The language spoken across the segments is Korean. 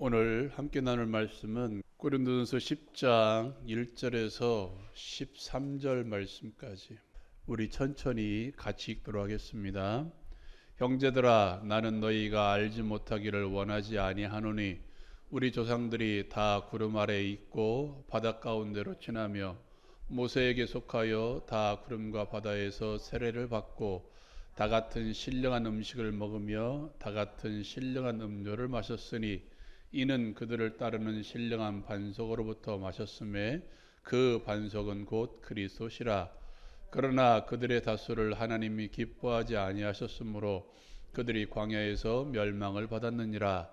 오늘 함께 나눌 말씀은 고린도전서 10장 1절에서 13절 말씀까지 우리 천천히 같이 읽도록 하겠습니다. 형제들아, 나는 너희가 알지 못하기를 원하지 아니하노니 우리 조상들이 다 구름 아래에 있고 바다 가운데로 지나며 모세에게 속하여 다 구름과 바다에서 세례를 받고 다 같은 신령한 음식을 먹으며 다 같은 신령한 음료를 마셨으니 이는 그들을 따르는 신령한 반석으로부터 마셨음에 그 반석은 곧 그리스도시라. 그러나 그들의 다수를 하나님이 기뻐하지 아니하셨으므로 그들이 광야에서 멸망을 받았느니라.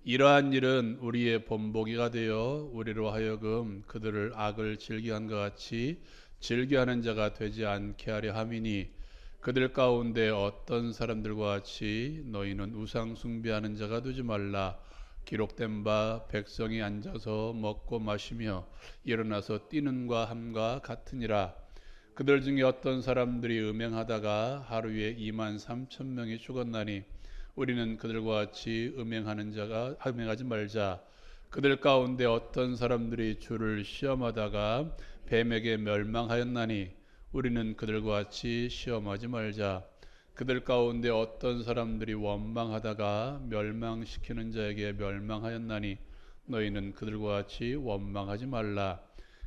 이러한 일은 우리의 본보기가 되어 우리로 하여금 그들을 악을 즐겨한 것 같이 즐겨하는 자가 되지 않게 하려 함이니, 그들 가운데 어떤 사람들과 같이 너희는 우상 숭배하는 자가 되지 말라. 기록된 바 백성이 앉아서 먹고 마시며 일어나서 뛰는과 함과 같으니라. 그들 중에 어떤 사람들이 음행하다가 하루에 2만 3천 명이 죽었나니 우리는 그들과 같이 음행하지 말자. 그들 가운데 어떤 사람들이 주를 시험하다가 뱀에게 멸망하였나니 우리는 그들과 같이 시험하지 말자. 그들 가운데 어떤 사람들이 원망하다가 멸망시키는 자에게 멸망하였나니 너희는 그들과 같이 원망하지 말라.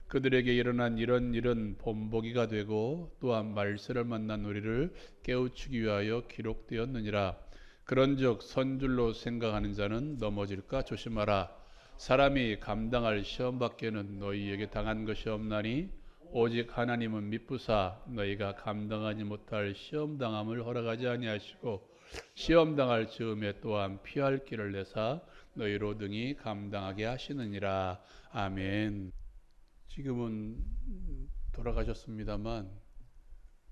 그들에게 일어난 이런 일은 본보기가 되고 또한 말세를 만난 우리를 깨우치기 위하여 기록되었느니라. 그런즉 선줄로 생각하는 자는 넘어질까 조심하라. 사람이 감당할 시험 밖에는 너희에게 당한 것이 없나니 오직 하나님은 미쁘사 너희가 감당하지 못할 시험 당함을 허락하지 아니하시고 시험 당할 즈음에 또한 피할 길을 내사 너희로 등이 감당하게 하시느니라. 아멘. 지금은 돌아가셨습니다만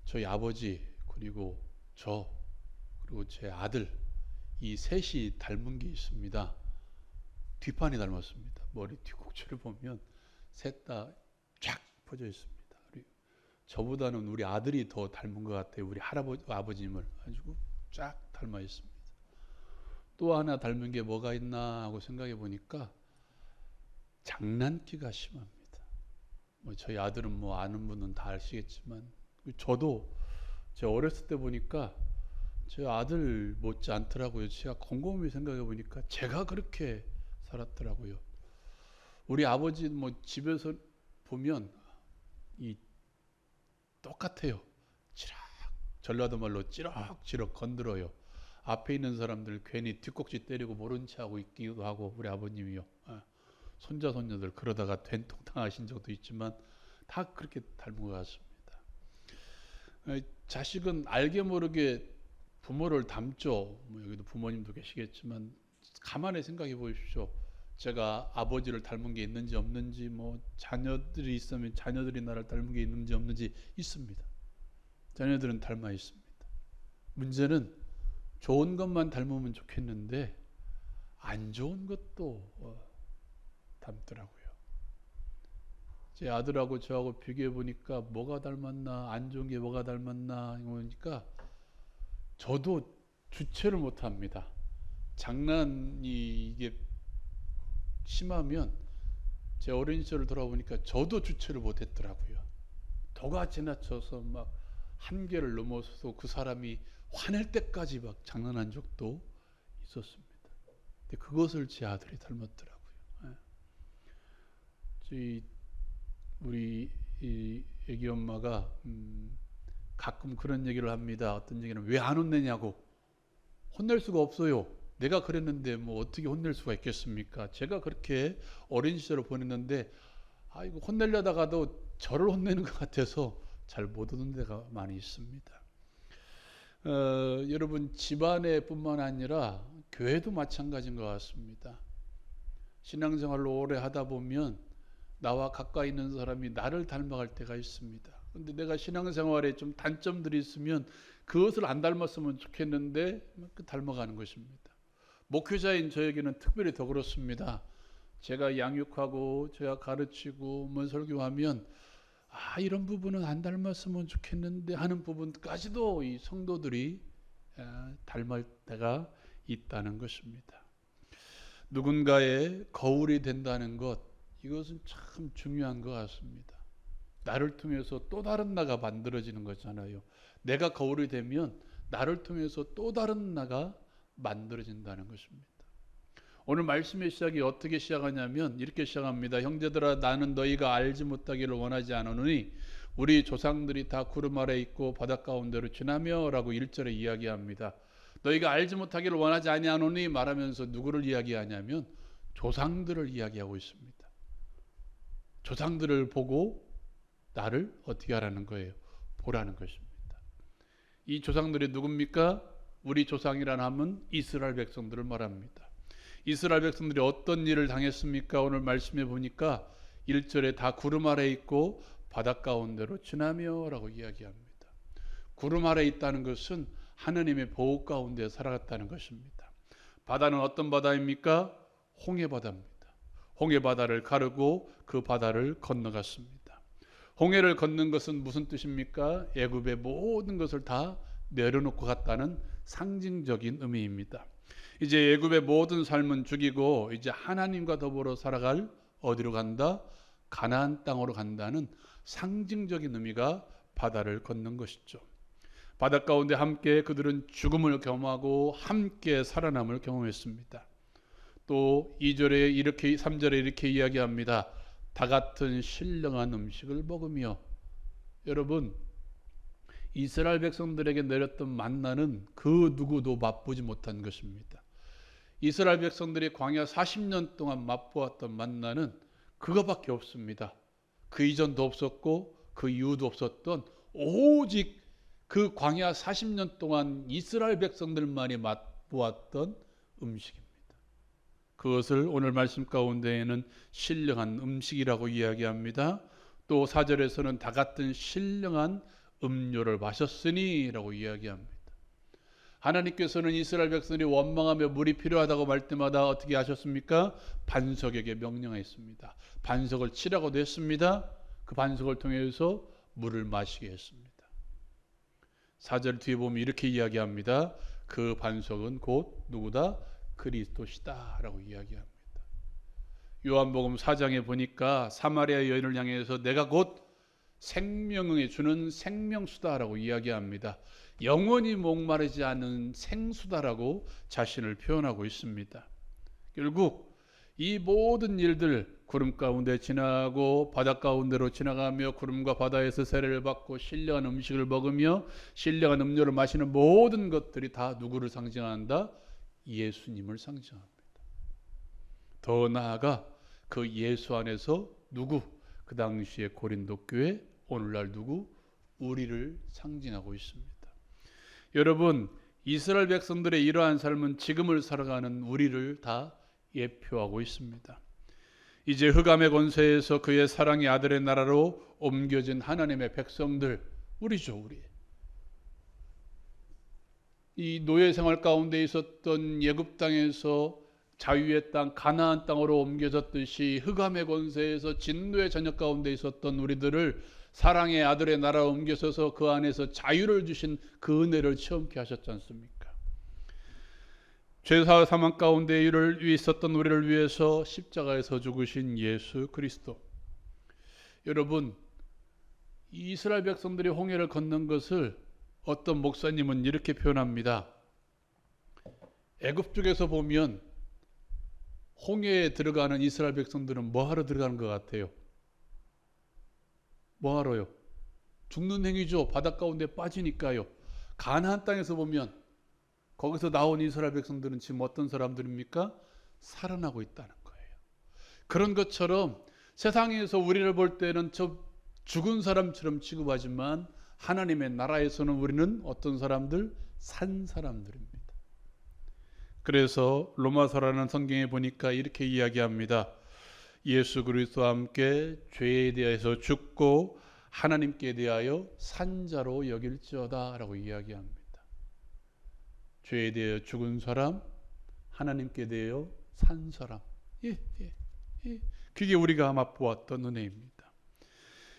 저희 아버지 그리고 저 그리고 제 아들 이 셋이 닮은 게 있습니다. 뒷판이 닮았습니다. 머리 뒤꿈치를 보면 셋 다 쫙 퍼져 있습니다. 저보다는 우리 아들이 더 닮은 것 같아요. 우리 아버님을 가지고 쫙 닮아 있습니다. 또 하나 닮은 게 뭐가 있나 하고 생각해 보니까 장난기가 심합니다. 저희 아들은 아는 분은 다 아시겠지만 저도 제 어렸을 때 보니까 제 아들 못지 않더라고요. 제가 곰곰이 생각해 보니까 제가 그렇게 살았더라고요. 우리 아버지 집에서 보면 이 똑같아요. 치락, 전라도 말로 찌럭찌럭 건드려요. 앞에 있는 사람들 괜히 뒷꼭지 때리고 모른 체 하고 있기도 하고 우리 아버님이요. 손자 손녀들 그러다가 된통 당하신 적도 있지만 다 그렇게 닮은 것 같습니다. 자식은 알게 모르게 부모를 닮죠. 여기도 부모님도 계시겠지만 가만히 생각해 보십시오. 제가 아버지를 닮은 게 있는지 없는지, 자녀들이 있으면 자녀들이 나를 닮은 게 있는지 없는지 있습니다. 자녀들은 닮아 있습니다. 문제는 좋은 것만 닮으면 좋겠는데 안 좋은 것도 닮더라고요. 제 아들하고 저하고 비교해 보니까 뭐가 닮았나, 안 좋은 게 뭐가 닮았나 보니까 저도 주체를 못 합니다. 장난이 이게 심하면 제 어린 시절을 돌아보니까 저도 주체를 못했더라고요. 도가 지나쳐서 막 한계를 넘어서서 그 사람이 화낼 때까지 막 장난한 적도 있었습니다. 근데 그것을 제 아들이 닮았더라고요. 우리 애기 엄마가 가끔 그런 얘기를 합니다. 어떤 얘기는 왜 안 혼내냐고. 혼낼 수가 없어요. 내가 그랬는데 어떻게 혼낼 수가 있겠습니까? 제가 그렇게 어린 시절을 보냈는데 이거 혼내려다가도 저를 혼내는 것 같아서 잘 못 오는 데가 많이 있습니다. 여러분 집안에 뿐만 아니라 교회도 마찬가지인 것 같습니다. 신앙생활을 오래 하다 보면 나와 가까이 있는 사람이 나를 닮아갈 때가 있습니다. 그런데 내가 신앙생활에 좀 단점들이 있으면 그것을 안 닮았으면 좋겠는데 닮아가는 것입니다. 목회자인 저에게는 특별히 더 그렇습니다. 제가 양육하고 제가 가르치고 설교하면 이런 부분은 안 닮았으면 좋겠는데 하는 부분까지도 이 성도들이 닮을 때가 있다는 것입니다. 누군가의 거울이 된다는 것, 이것은 참 중요한 것 같습니다. 나를 통해서 또 다른 나가 만들어지는 거잖아요. 내가 거울이 되면 나를 통해서 또 다른 나가 만들어진다는 것입니다. 오늘 말씀의 시작이 어떻게 시작하냐면 이렇게 시작합니다. 형제들아, 나는 너희가 알지 못하기를 원하지 않으니 우리 조상들이 다 구름 아래 있고 바닷 가운데로 지나며 라고 1절에 이야기합니다. 너희가 알지 못하기를 원하지 아니하노니 말하면서 누구를 이야기하냐면 조상들을 이야기하고 있습니다. 조상들을 보고 나를 어떻게 하라는 거예요? 보라는 것입니다. 이 조상들이 누굽니까? 우리 조상이라는 하면 이스라엘 백성들을 말합니다. 이스라엘 백성들이 어떤 일을 당했습니까? 오늘 말씀해 보니까 1절에 다 구름 아래 있고 바닷 가운데로 지나며 라고 이야기합니다. 구름 아래 있다는 것은 하나님의 보호 가운데 살아갔다는 것입니다. 바다는 어떤 바다입니까? 홍해바다입니다. 홍해바다를 가르고 그 바다를 건너갔습니다. 홍해를 걷는 것은 무슨 뜻입니까? 애굽의 모든 것을 다 내려놓고 갔다는 상징적인 의미입니다. 이제 애굽의 모든 삶은 죽이고 이제 하나님과 더불어 살아갈 어디로 간다? 가나안 땅으로 간다는 상징적인 의미가 바다를 걷는 것이죠. 바다 가운데 함께 그들은 죽음을 경험하고 함께 살아남을 경험했습니다. 또 2절에 이렇게 3절에 이렇게 이야기합니다. 다 같은 신령한 음식을 먹으며. 여러분, 이스라엘 백성들에게 내렸던 만나는 그 누구도 맛보지 못한 것입니다. 이스라엘 백성들이 광야 40년 동안 맛보았던 만나는 그거밖에 없습니다. 그 이전도 없었고 그 이후도 없었던 오직 그 광야 40년 동안 이스라엘 백성들만이 맛보았던 음식입니다. 그것을 오늘 말씀 가운데에는 신령한 음식이라고 이야기합니다. 또 4절에서는 다 같은 신령한 음료를 마셨으니 라고 이야기합니다. 하나님께서는 이스라엘 백성이 원망하며 물이 필요하다고 말 때마다 어떻게 하셨습니까? 반석에게 명령했습니다. 반석을 치라고도 했습니다. 그 반석을 통해서 물을 마시게 했습니다. 4절 뒤에 보면 이렇게 이야기합니다. 그 반석은 곧 누구다? 그리스도시다 라고 이야기합니다. 요한복음 4장에 보니까 사마리아 여인을 향해서 내가 곧 생명을 주는 생명수다라고 이야기합니다. 영원히 목마르지 않은 생수다라고 자신을 표현하고 있습니다. 결국 이 모든 일들, 구름 가운데 지나고 바다 가운데로 지나가며 구름과 바다에서 세례를 받고 신령한 음식을 먹으며 신령한 음료를 마시는 모든 것들이 다 누구를 상징한다? 예수님을 상징합니다. 더 나아가 그 예수 안에서 누구? 그 당시에 고린도 교회, 오늘날 누구? 우리를 상징하고 있습니다. 여러분, 이스라엘 백성들의 이러한 삶은 지금을 살아가는 우리를 다 예표하고 있습니다. 이제 흑암의 권세에서 그의 사랑의 아들의 나라로 옮겨진 하나님의 백성들, 우리죠, 우리. 이 노예 생활 가운데 있었던 애굽 땅에서 자유의 땅 가나안 땅으로 옮겨졌듯이 흑암의 권세에서 진노의 저녁 가운데 있었던 우리들을 사랑의 아들의 나라로 옮겨서서 그 안에서 자유를 주신 그 은혜를 체험케 하셨지 않습니까? 죄사 사망 가운데 있었던 우리를 위해서 십자가에서 죽으신 예수 그리스도. 여러분, 이스라엘 백성들이 홍해를 건넌 것을 어떤 목사님은 이렇게 표현합니다. 애굽 쪽에서 보면 홍해에 들어가는 이스라엘 백성들은 뭐하러 들어가는 것 같아요? 뭐하러요? 죽는 행위죠. 바닷 가운데 빠지니까요. 가나안 땅에서 보면 거기서 나온 이스라엘 백성들은 지금 어떤 사람들입니까? 살아나고 있다는 거예요. 그런 것처럼 세상에서 우리를 볼 때는 저 죽은 사람처럼 취급하지만 하나님의 나라에서는 우리는 어떤 사람들? 산 사람들입니다. 그래서 로마서라는 성경에 보니까 이렇게 이야기합니다. 예수 그리스도와 함께 죄에 대해서 죽고 하나님께 대하여 산자로 여길지어다 라고 이야기합니다. 죄에 대하여 죽은 사람, 하나님께 대하여 산 사람. 그게 우리가 맛보았던 은혜입니다.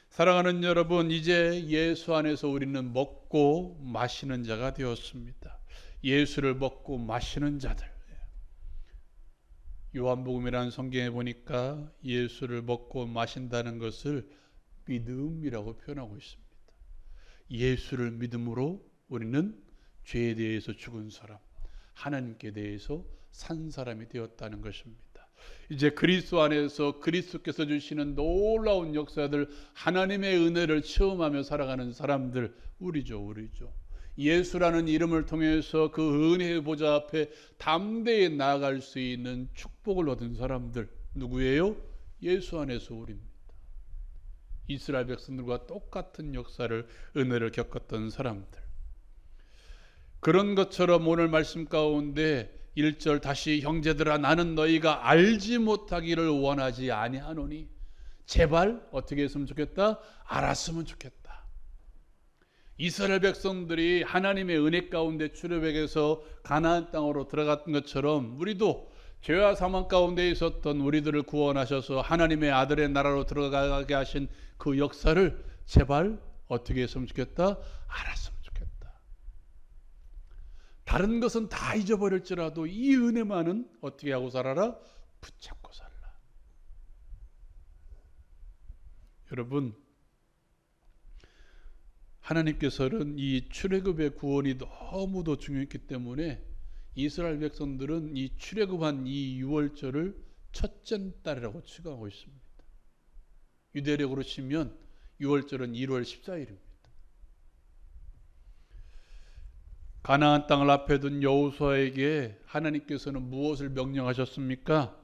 사랑하는 여러분, 이제 예수 안에서 우리는 먹고 마시는 자가 되었습니다. 예수를 먹고 마시는 자들. 요한복음이라는 성경에 보니까 예수를 먹고 마신다는 것을 믿음이라고 표현하고 있습니다. 예수를 믿음으로 우리는 죄에 대해서 죽은 사람, 하나님께 대해서 산 사람이 되었다는 것입니다. 이제 그리스도 안에서 그리스도께서 주시는 놀라운 역사들, 하나님의 은혜를 체험하며 살아가는 사람들, 우리죠. 예수라는 이름을 통해서 그 은혜의 보좌 앞에 담대히 나아갈 수 있는 축복을 얻은 사람들, 누구예요? 예수 안에서 우리입니다. 이스라엘 백성들과 똑같은 역사를, 은혜를 겪었던 사람들. 그런 것처럼 오늘 말씀 가운데 1절 다시 형제들아 나는 너희가 알지 못하기를 원하지 아니하노니, 제발 어떻게 했으면 좋겠다? 알았으면 좋겠다. 이스라엘 백성들이 하나님의 은혜 가운데 출애굽에서 가나안 땅으로 들어갔던 것처럼 우리도 죄와 사망 가운데 있었던 우리들을 구원하셔서 하나님의 아들의 나라로 들어가게 하신 그 역사를 제발 어떻게 했으면 좋겠다? 알았으면 좋겠다. 다른 것은 다 잊어버릴지라도 이 은혜만은 어떻게 하고 살아라? 붙잡고 살라. 여러분, 하나님께서는 이 출애굽의 구원이 너무도 중요했기 때문에 이스라엘 백성들은 이 출애굽한 이 유월절을 첫째 달이라고 추구하고 있습니다. 유대력으로 치면 유월절은 1월 14일입니다. 가나안 땅을 앞에 둔 여호수아에게 하나님께서는 무엇을 명령하셨습니까?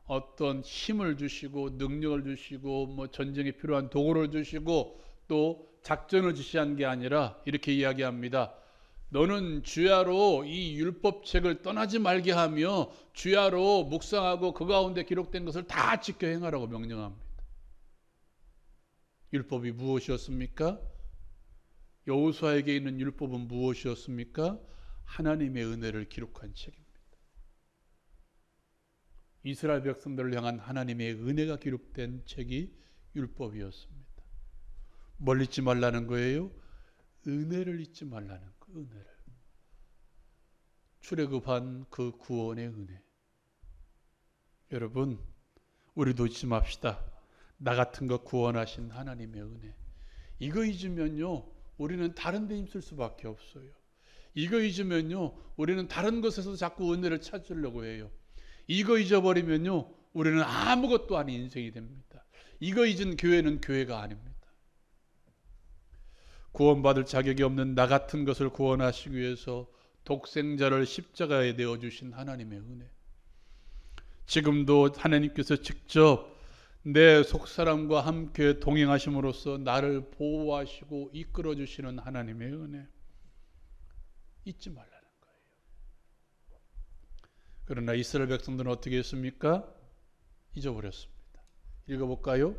어떤 힘을 주시고 능력을 주시고 전쟁에 필요한 도구를 주시고 또 작전을 지시한 게 아니라 이렇게 이야기합니다. 너는 주야로 이 율법책을 떠나지 말게 하며 주야로 묵상하고 그 가운데 기록된 것을 다 지켜 행하라고 명령합니다. 율법이 무엇이었습니까? 여호수아에게 있는 율법은 무엇이었습니까? 하나님의 은혜를 기록한 책입니다. 이스라엘 백성들을 향한 하나님의 은혜가 기록된 책이 율법이었습니다. 뭘 잊지 말라는 거예요? 은혜를 잊지 말라는 거, 은혜를. 출애굽한 그 구원의 은혜. 여러분, 우리도 잊지 맙시다. 나 같은 거 구원하신 하나님의 은혜. 이거 잊으면요, 우리는 다른 데 힘쓸 수밖에 없어요. 이거 잊으면요, 우리는 다른 것에서 자꾸 은혜를 찾으려고 해요. 이거 잊어버리면요, 우리는 아무것도 아닌 인생이 됩니다. 이거 잊은 교회는 교회가 아닙니다. 구원받을 자격이 없는 나 같은 것을 구원하시기 위해서 독생자를 십자가에 내어주신 하나님의 은혜. 지금도 하나님께서 직접 내 속사람과 함께 동행하심으로써 나를 보호하시고 이끌어주시는 하나님의 은혜. 잊지 말라는 거예요. 그러나 이스라엘 백성들은 어떻게 했습니까? 잊어버렸습니다. 읽어볼까요?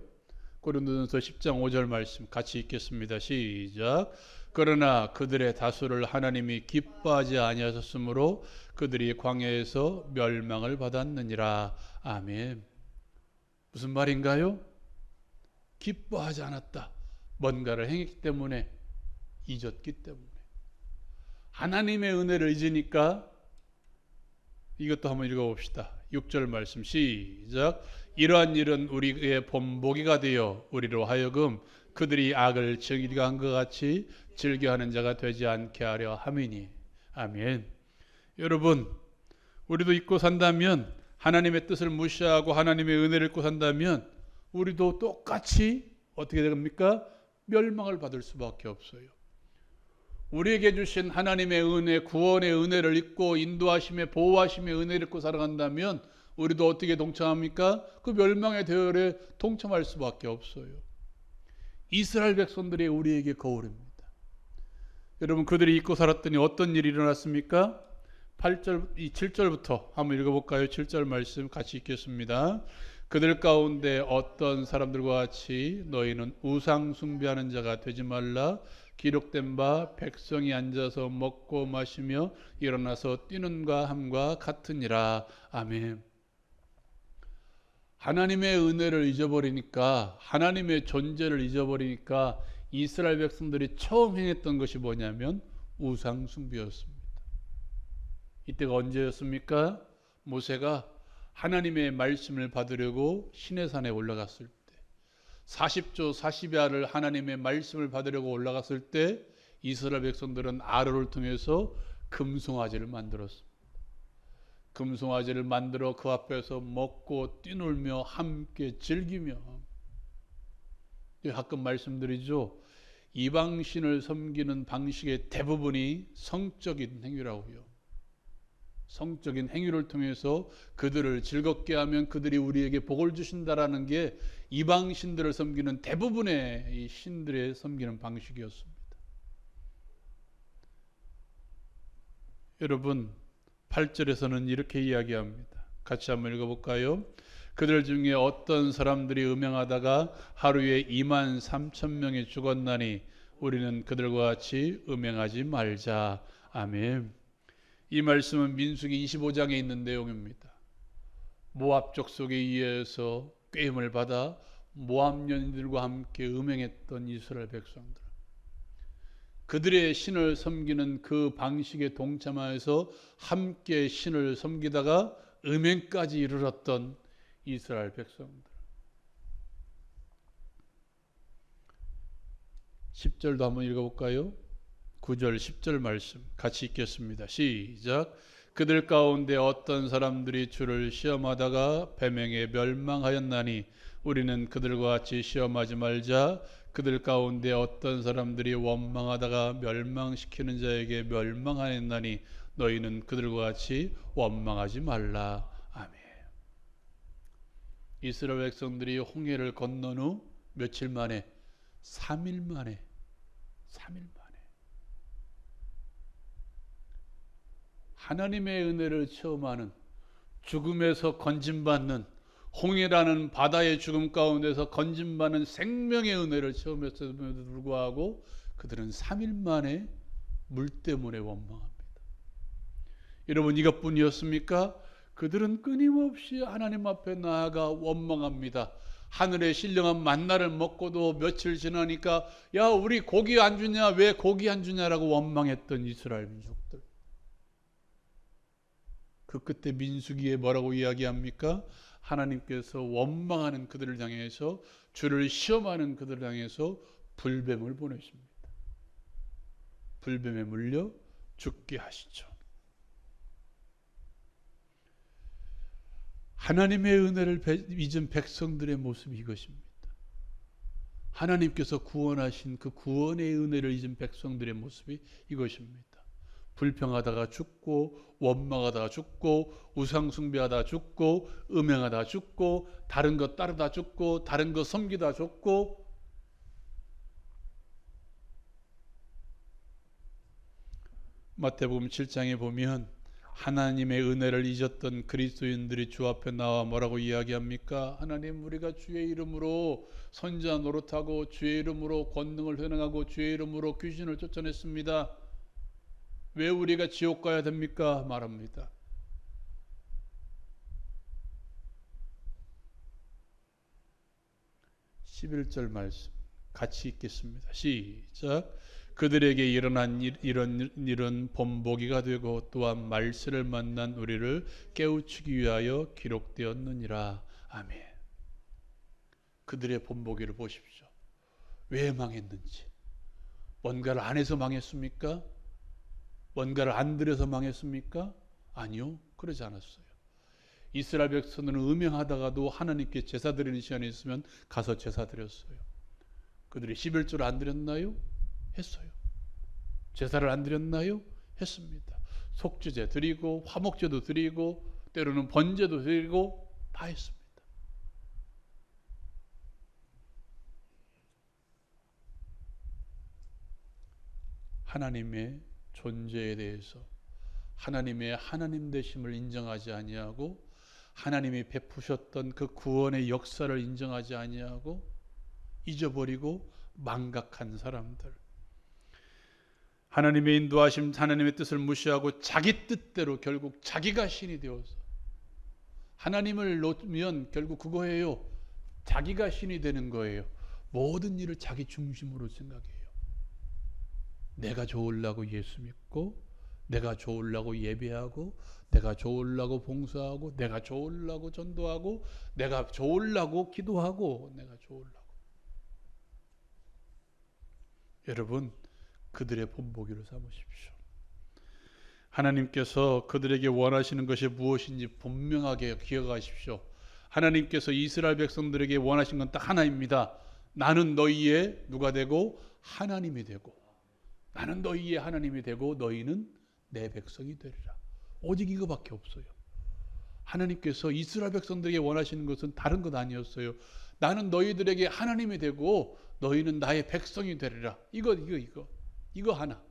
고린도전서 10장 5절 말씀 같이 읽겠습니다. 시작. 그러나 그들의 다수를 하나님이 기뻐하지 아니하셨으므로 그들이 광야에서 멸망을 받았느니라. 아멘. 무슨 말인가요? 기뻐하지 않았다. 뭔가를 행했기 때문에, 잊었기 때문에. 하나님의 은혜를 잊으니까 이것도 한번 읽어봅시다. 6절 말씀 시작. 이러한 일은 우리의 본보기가 되어 우리로 하여금 그들이 악을 즐겨한 것 같이 즐겨하는 자가 되지 않게 하려 함이니. 아멘. 여러분, 우리도 잊고 산다면, 하나님의 뜻을 무시하고 하나님의 은혜를 잊고 산다면 우리도 똑같이 어떻게 됩니까? 멸망을 받을 수밖에 없어요. 우리에게 주신 하나님의 은혜, 구원의 은혜를 잊고 인도하심의 보호하심의 은혜를 잊고 살아간다면 우리도 어떻게 동참합니까? 그 멸망의 대열에 동참할 수밖에 없어요. 이스라엘 백성들이 우리에게 거울입니다. 여러분, 그들이 잊고 살았더니 어떤 일이 일어났습니까? 7절부터 한번 읽어볼까요? 7절 말씀 같이 읽겠습니다. 그들 가운데 어떤 사람들과 같이 너희는 우상 숭배하는 자가 되지 말라. 기록된 바 백성이 앉아서 먹고 마시며 일어나서 뛰는가 함과 같으니라. 아멘. 하나님의 은혜를 잊어버리니까, 하나님의 존재를 잊어버리니까 이스라엘 백성들이 처음 행했던 것이 뭐냐면 우상 숭배였습니다. 이때가 언제였습니까? 모세가 하나님의 말씀을 받으려고 시내산에 올라갔을 때, 40조 40야를 하나님의 말씀을 받으려고 올라갔을 때 이스라엘 백성들은 아론을 통해서 금송아지를 만들었습니다. 금송아지를 만들어 그 앞에서 먹고 뛰놀며 함께 즐기며, 가끔 말씀드리죠. 이방신을 섬기는 방식의 대부분이 성적인 행위라고요. 성적인 행위를 통해서 그들을 즐겁게 하면 그들이 우리에게 복을 주신다라는 게 이방신들을 섬기는 대부분의 이 신들의 섬기는 방식이었습니다. 여러분, 8절에서는 이렇게 이야기합니다. 같이 한번 읽어볼까요? 그들 중에 어떤 사람들이 음행하다가 하루에 23,000명이 죽었나니 우리는 그들과 같이 음행하지 말자. 아멘. 이 말씀은 민수기 25장에 있는 내용입니다. 모압 족속에 의해서 꾀임을 받아 모압 여인들과 함께 음행했던 이스라엘 백성들, 그들의 신을 섬기는 그 방식에 동참하여서 함께 신을 섬기다가 음행까지 이르렀던 이스라엘 백성들. 10절도 한번 읽어볼까요? 9절 10절 말씀 같이 읽겠습니다. 시작. 그들 가운데 어떤 사람들이 주를 시험하다가 배명에 멸망하였나니 우리는 그들과 같이 시험하지 말자. 그들 가운데 어떤 사람들이 원망하다가 멸망시키는 자에게 멸망하였나니 너희는 그들과 같이 원망하지 말라. 아멘. 이스라엘 백성들이 홍해를 건넌 후 며칠 만에 3일 만에 하나님의 은혜를 체험하는, 죽음에서 건짐받는, 홍해라는 바다의 죽음 가운데서 건짐받는 생명의 은혜를 체험했음에도 불구하고 그들은 3일 만에 물 때문에 원망합니다. 여러분, 이것뿐이었습니까? 그들은 끊임없이 하나님 앞에 나아가 원망합니다. 하늘의 신령한 만나를 먹고도 며칠 지나니까 야, 우리 고기 안 주냐, 왜 고기 안 주냐라고 원망했던 이스라엘 민족들. 그 끝에 민수기에 뭐라고 이야기합니까? 하나님께서 원망하는 그들을 향해서, 주를 시험하는 그들을 향해서 불뱀을 보내십니다. 불뱀에 물려 죽게 하시죠. 하나님의 은혜를 잊은 백성들의 모습이 이것입니다. 하나님께서 구원하신 그 구원의 은혜를 잊은 백성들의 모습이 이것입니다. 불평하다가 죽고, 원망하다가 죽고, 우상숭배하다가 죽고, 음행하다가 죽고, 다른 것 따르다 죽고, 다른 것 섬기다 죽고. 마태복음 7장에 보면 하나님의 은혜를 잊었던 그리스도인들이 주 앞에 나와 뭐라고 이야기합니까? 하나님, 우리가 주의 이름으로 선지자 노릇하고 주의 이름으로 권능을 행하고 주의 이름으로 귀신을 쫓아냈습니다. 왜 우리가 지옥 가야 됩니까? 말합니다. (11절) 말씀 같이 읽겠습니다. 시작. 그들에게 일어난 이런 일은 본보기가 되고 또한 말세를 만난 우리를 깨우치기 위하여 기록되었느니라. 아멘. 그들의 본보기를 보십시오. 왜 망했는지. 뭔가를 안 해서 망했습니까? 뭔가를 안 드려서 망했습니까? 아니요, 그러지 않았어요. 이스라엘 백성들은 음행하다가도 하나님께 제사 드리는 시간이 있으면 가서 제사 드렸어요. 그들이 11조를 안 드렸나요? 했어요. 제사를 안 드렸나요? 했습니다. 속죄제 드리고 화목제도 드리고 때로는 번제도 드리고 다 했습니다. 하나님의 존재에 대해서, 하나님의 하나님 되심을 인정하지 아니하고 하나님이 베푸셨던 그 구원의 역사를 인정하지 아니하고 잊어버리고 망각한 사람들, 하나님의 인도하심, 하나님의 뜻을 무시하고 자기 뜻대로 결국 자기가 신이 되어서, 하나님을 놓으면 결국 그거예요. 자기가 신이 되는 거예요. 모든 일을 자기 중심으로 생각해요. 내가 좋으려고 예수 믿고, 내가 좋으려고 예배하고, 내가 좋으려고 봉사하고, 내가 좋으려고 전도하고, 내가 좋으려고 기도하고, 내가 좋으려고. 여러분, 그들의 본보기를 삼으십시오. 하나님께서 그들에게 원하시는 것이 무엇인지 분명하게 기억하십시오. 하나님께서 이스라엘 백성들에게 원하신 건 딱 하나입니다. 나는 너희의 누가 되고 하나님이 되고, 나는 너희의 하나님이 되고 너희는 내 백성이 되리라. 오직 이거밖에 없어요. 하나님께서 이스라엘 백성들에게 원하시는 것은 다른 것 아니었어요. 나는 너희들에게 하나님이 되고 너희는 나의 백성이 되리라. 이거 하나.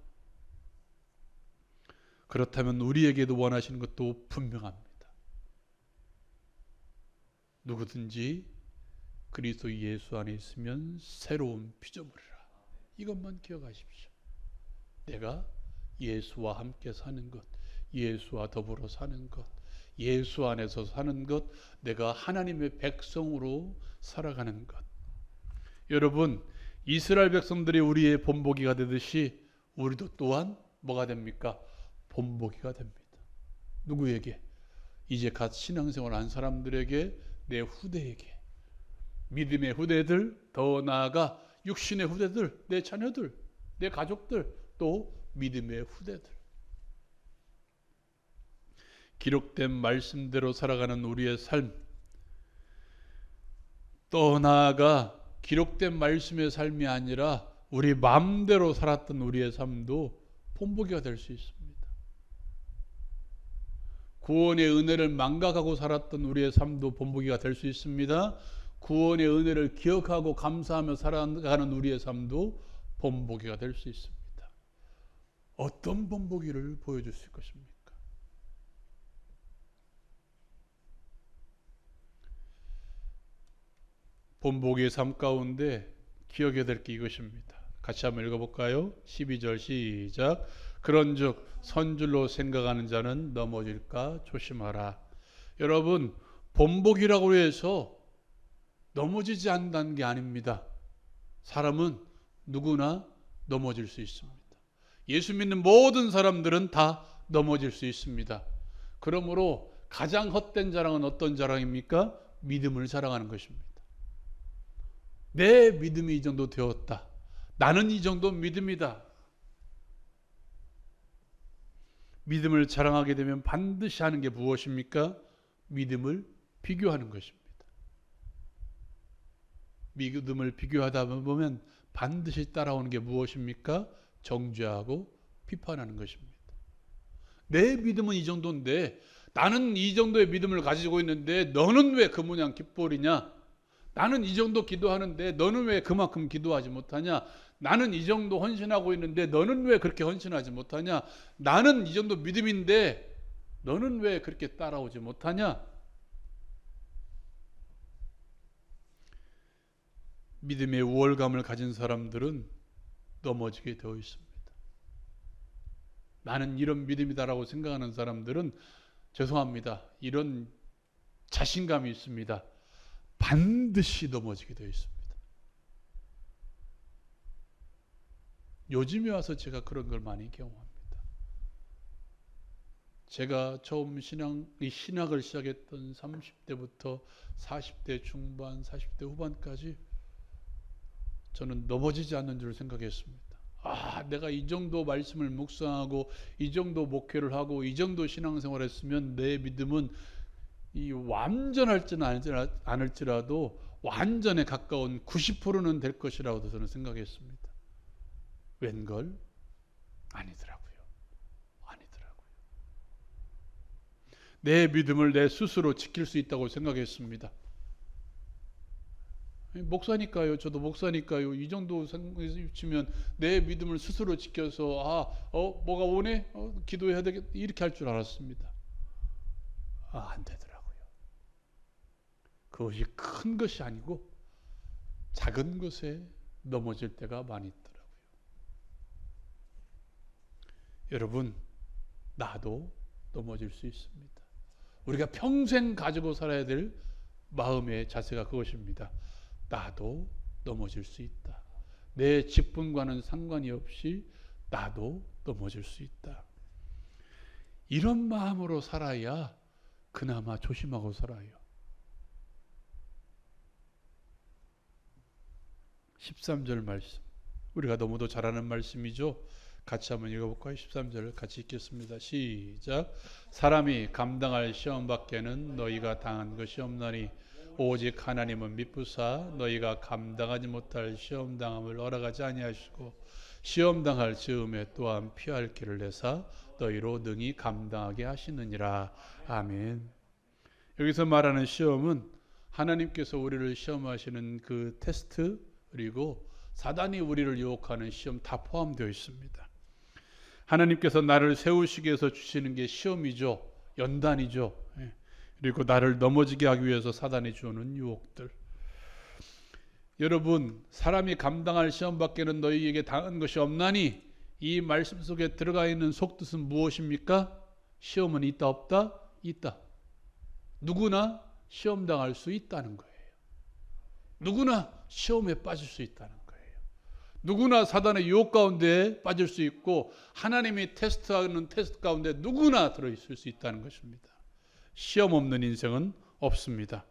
그렇다면 우리에게도 원하시는 것도 분명합니다. 누구든지 그리스도 예수 안에 있으면 새로운 피조물이라. 이것만 기억하십시오. 내가 예수와 함께 사는 것, 예수와 더불어 사는 것, 예수 안에서 사는 것, 내가 하나님의 백성으로 살아가는 것. 여러분, 이스라엘 백성들이 우리의 본보기가 되듯이 우리도 또한 뭐가 됩니까? 본보기가 됩니다. 누구에게? 이제 갓 신앙생활 한 사람들에게, 내 후대에게, 믿음의 후대들, 더 나아가 육신의 후대들, 내 자녀들, 내 가족들, 또 믿음의 후대들. 기록된 말씀대로 살아가는 우리의 삶, 또 나아가 기록된 말씀의 삶이 아니라 우리 마음대로 살았던 우리의 삶도 본보기가 될 수 있습니다. 구원의 은혜를 망각하고 살았던 우리의 삶도 본보기가 될 수 있습니다. 구원의 은혜를 기억하고 감사하며 살아가는 우리의 삶도 본보기가 될 수 있습니다. 어떤 본보기를 보여주실 것입니까? 본보기의 삶 가운데 기억해야 될 게 이것입니다. 같이 한번 읽어볼까요? 12절 시작. 그런즉 선줄로 생각하는 자는 넘어질까 조심하라. 여러분, 본보기라고 해서 넘어지지 않는다는 게 아닙니다. 사람은 누구나 넘어질 수 있습니다. 예수 믿는 모든 사람들은 다 넘어질 수 있습니다. 그러므로 가장 헛된 자랑은 어떤 자랑입니까? 믿음을 자랑하는 것입니다. 내 믿음이 이 정도 되었다. 나는 이 정도 믿음이다. 믿음을 자랑하게 되면 반드시 하는 게 무엇입니까? 믿음을 비교하는 것입니다. 믿음을 비교하다 보면 반드시 따라오는 게 무엇입니까? 정죄하고 비판하는 것입니다. 내 믿음은 이 정도인데, 나는 이 정도의 믿음을 가지고 있는데 너는 왜 그 모양 깃볼이냐? 나는 이 정도 기도하는데 너는 왜 그만큼 기도하지 못하냐? 나는 이 정도 헌신하고 있는데 너는 왜 그렇게 헌신하지 못하냐? 나는 이 정도 믿음인데 너는 왜 그렇게 따라오지 못하냐? 믿음의 우월감을 가진 사람들은 넘어지게 되어 있습니다. 나는 이런 믿음이다라고 생각하는 사람들은 죄송합니다. 이런 자신감이 있습니다. 반드시 넘어지게 되어 있습니다. 요즘에 와서 제가 그런 걸 많이 경험합니다. 제가 처음 신학을 시작했던 30대부터 40대 중반, 40대 후반까지 저는 넘어지지 않는 줄 생각했습니다. 내가 이 정도 말씀을 묵상하고 이 정도 목회를 하고 이 정도 신앙생활을 했으면 내 믿음은 이 완전할지는 않을지라도 완전에 가까운 90%는 될 것이라고 저는 생각했습니다. 웬걸? 아니더라고요. 내 믿음을 내 스스로 지킬 수 있다고 생각했습니다. 목사니까요. 저도 목사니까요. 이 정도 치면 내 믿음을 스스로 지켜서 뭐가 오네? 기도해야 되겠다. 이렇게 할 줄 알았습니다. 안 되더라고요. 그것이 큰 것이 아니고 작은 것에 넘어질 때가 많이 있더라고요. 여러분, 나도 넘어질 수 있습니다. 우리가 평생 가지고 살아야 될 마음의 자세가 그것입니다. 나도 넘어질 수 있다. 내 직분과는 상관이 없이 나도 넘어질 수 있다. 이런 마음으로 살아야 그나마 조심하고 살아요. 13절 말씀, 우리가 너무도 잘 아는 말씀이죠. 같이 한번 읽어볼까요? 13절 같이 읽겠습니다. 시작. 사람이 감당할 시험 밖에는 너희가 당한 것이 없나니 오직 하나님은 미쁘사 너희가 감당하지 못할 시험 당함을 허락하지 아니하시고 시험 당할 즈음에 또한 피할 길을 내사 너희로 능히 감당하게 하시느니라. 아멘. 여기서 말하는 시험은 하나님께서 우리를 시험하시는 그 테스트, 그리고 사단이 우리를 유혹하는 시험 다 포함되어 있습니다. 하나님께서 나를 세우시기 위해서 주시는 게 시험이죠. 연단이죠. 그리고 나를 넘어지게 하기 위해서 사단이 주는 유혹들. 여러분, 사람이 감당할 시험 밖에는 너희에게 당한 것이 없나니, 이 말씀 속에 들어가 있는 속뜻은 무엇입니까? 시험은 있다 없다? 있다. 누구나 시험 당할 수 있다는 거예요. 누구나 시험에 빠질 수 있다는 거예요. 누구나 사단의 유혹 가운데 빠질 수 있고 하나님이 테스트하는 테스트 가운데 누구나 들어있을 수 있다는 것입니다. 시험 없는 인생은 없습니다.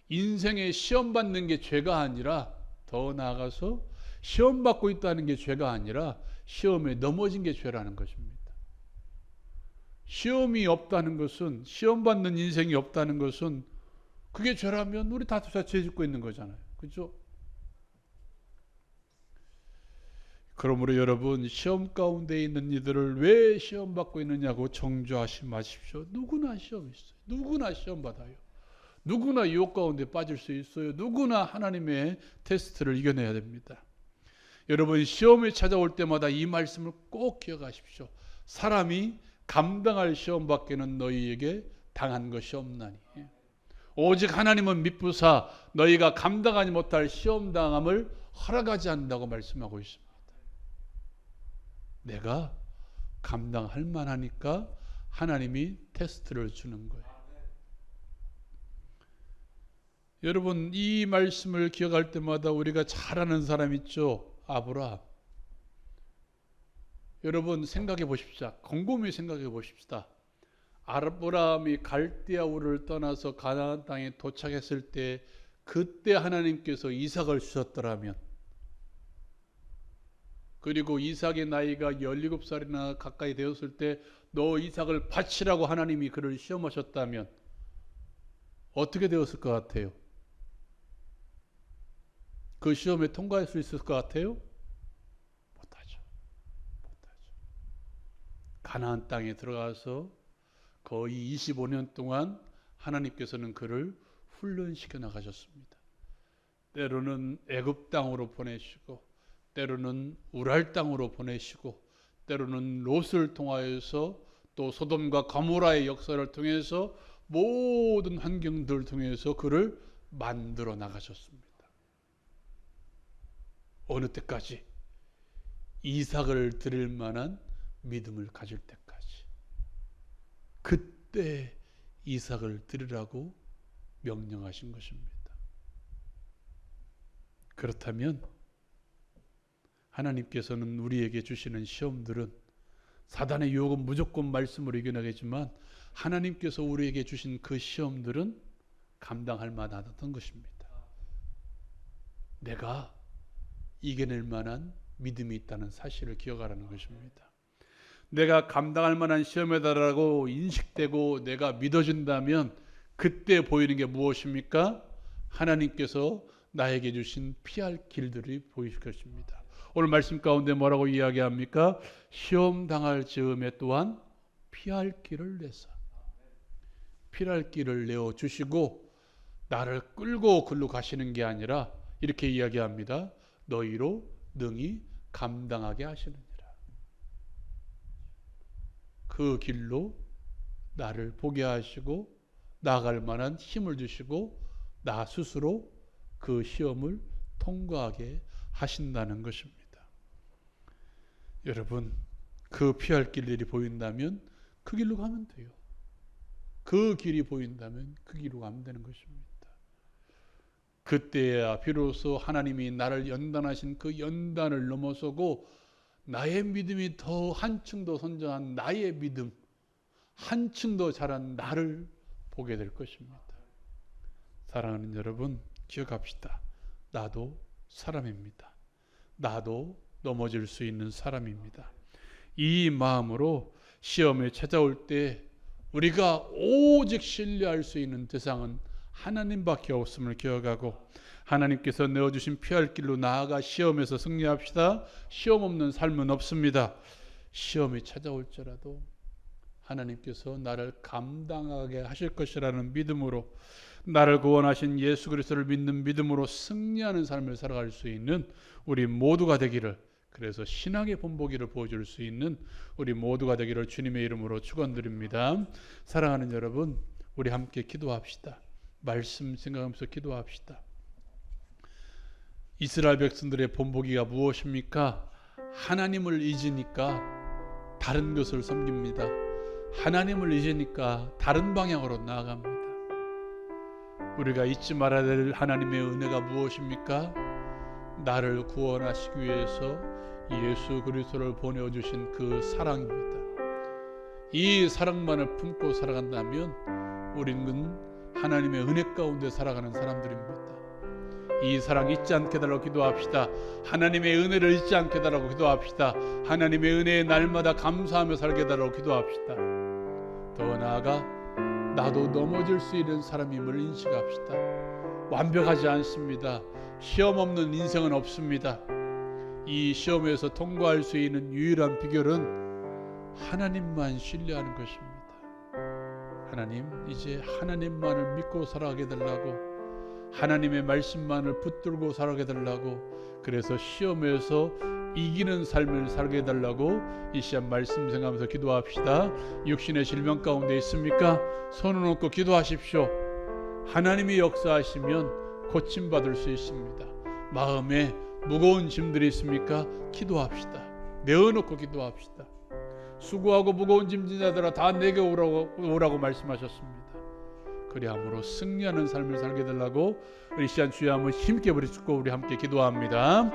인생에 시험 받는 게 죄가 아니라, 더 나아가서 시험 받고 있다는 게 죄가 아니라 시험에 넘어진 게 죄라는 것입니다. 시험이 없다는 것은, 시험 받는 인생이 없다는 것은 그게 죄라면 우리 다 죄 짓고 있는 거잖아요. 그렇죠? 그러므로 여러분, 시험 가운데 있는 이들을 왜 시험 받고 있느냐고 정죄하지 마십시오. 누구나 시험 있어요. 누구나 시험 받아요. 누구나 유혹 가운데 빠질 수 있어요. 누구나 하나님의 테스트를 이겨내야 됩니다. 여러분, 시험이 찾아올 때마다 이 말씀을 꼭 기억하십시오. 사람이 감당할 시험 밖에는 너희에게 당한 것이 없나니 오직 하나님은 미쁘사 너희가 감당하지 못할 시험 당함을 허락하지 않는다고 말씀하고 있습니다. 내가 감당할 만하니까 하나님이 테스트를 주는 거예요. 여러분, 이 말씀을 기억할 때마다 우리가 잘 아는 사람 있죠? 아브라함. 여러분, 생각해 보십시오. 곰곰이 생각해 보십시다. 아브라함이 갈대아 우르를 떠나서 가나안 땅에 도착했을 때, 그때 하나님께서 이삭을 주셨더라면, 그리고 이삭의 나이가 17살이나 가까이 되었을 때 너 이삭을 바치라고 하나님이 그를 시험하셨다면 어떻게 되었을 것 같아요? 그 시험에 통과할 수 있을 것 같아요? 못하죠. 가나안 땅에 들어가서 거의 25년 동안 하나님께서는 그를 훈련시켜 나가셨습니다. 때로는 애굽 땅으로 보내시고, 때로는 우랄 땅으로 보내시고, 때로는 롯을 통하여서, 또 소돔과 고모라의 역사를 통해서 모든 환경들을 통해서 그를 만들어 나가셨습니다. 어느 때까지? 이삭을 드릴 만한 믿음을 가질 때까지. 그때 이삭을 드리라고 명령하신 것입니다. 그렇다면 하나님께서는 우리에게 주시는 시험들은, 사단의 유혹은 무조건 말씀으로 이겨내겠지만 하나님께서 우리에게 주신 그 시험들은 감당할 만하던 것입니다. 내가 이겨낼 만한 믿음이 있다는 사실을 기억하라는 것입니다. 내가 감당할 만한 시험에다라고 인식되고 내가 믿어진다면 그때 보이는 게 무엇입니까? 하나님께서 나에게 주신 피할 길들이 보이실 것입니다. 오늘 말씀 가운데 뭐라고 이야기합니까? 시험 당할 즈음에 또한 피할 길을 내사, 피할 길을 내어 주시고 나를 끌고 글로 가시는 게 아니라 이렇게 이야기합니다. 너희로 능히 감당하게 하시느니라. 그 길로 나를 보게 하시고 나아갈 만한 힘을 주시고 나 스스로 그 시험을 통과하게 하신다는 것입니다. 여러분, 그 피할 길들이 보인다면 그 길로 가면 돼요. 그 길이 보인다면 그 길로 가면 되는 것입니다. 그때야 비로소 하나님이 나를 연단하신 그 연단을 넘어서고 나의 믿음이 더 한층 더 선정한 나의 믿음, 한층 더 잘한 나를 보게 될 것입니다. 사랑하는 여러분, 기억합시다. 나도 사람입니다. 나도 넘어질 수 있는 사람입니다. 이 마음으로 시험에 찾아올 때 우리가 오직 신뢰할 수 있는 대상은 하나님밖에 없음을 기억하고, 하나님께서 내어주신 피할 길로 나아가 시험에서 승리합시다. 시험 없는 삶은 없습니다. 시험이 찾아올지라도 하나님께서 나를 감당하게 하실 것이라는 믿음으로, 나를 구원하신 예수 그리스도를 믿는 믿음으로 승리하는 삶을 살아갈 수 있는 우리 모두가 되기를, 그래서 신앙의 본보기를 보여줄 수 있는 우리 모두가 되기를 주님의 이름으로 축원드립니다. 사랑하는 여러분, 우리 함께 기도합시다. 말씀 생각하면서 기도합시다. 이스라엘 백성들의 본보기가 무엇입니까? 하나님을 잊으니까 다른 것을 섬깁니다. 하나님을 잊으니까 다른 방향으로 나아갑니다. 우리가 잊지 말아야 될 하나님의 은혜가 무엇입니까? 나를 구원하시기 위해서 예수 그리스도를 보내주신 그 사랑입니다. 이 사랑만을 품고 살아간다면 우리는 하나님의 은혜 가운데 살아가는 사람들입니다. 이 사랑 잊지 않게 달라고 기도합시다. 하나님의 은혜를 잊지 않게 달라고 기도합시다. 하나님의 은혜에 날마다 감사하며 살게 달라고 기도합시다. 더 나아가 나도 넘어질 수 있는 사람임을 인식합시다. 완벽하지 않습니다. 시험 없는 인생은 없습니다. 이 시험에서 통과할 수 있는 유일한 비결은 하나님만 신뢰하는 것입니다. 하나님, 이제 하나님만을 믿고 살아가게 달라고, 하나님의 말씀만을 붙들고 살아가게 달라고, 그래서 시험에서 이기는 삶을 살게 달라고 이 시간 말씀 생각하면서 기도합시다. 육신의 질병 가운데 있습니까? 손을 놓고 기도하십시오. 하나님이 역사하시면 고침받을 수 있습니다. 마음에 무거운 짐들이 있습니까? 기도합시다. 내어놓고 기도합시다. 수고하고 무거운 짐진 자들아 다 내게 오라고 말씀하셨습니다. 그리함으로 승리하는 삶을 살게 달라고 우리 시간 주여 한번 힘있게 부르짖고 우리 함께 기도합니다.